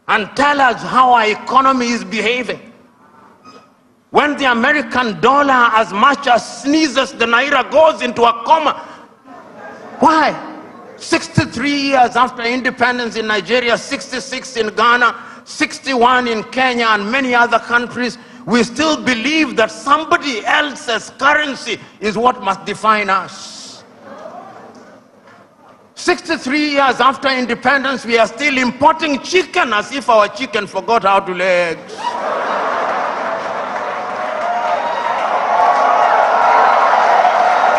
and tell us how our economy is behaving. When the American dollar as much as sneezes, the naira goes into a coma. Why? 63 years after independence in Nigeria, 66 in Ghana, 61 in Kenya and many other countries, we still believe that somebody else's currency is what must define us. 63 years after independence, we are still importing chicken as if our chicken forgot how to lay eggs.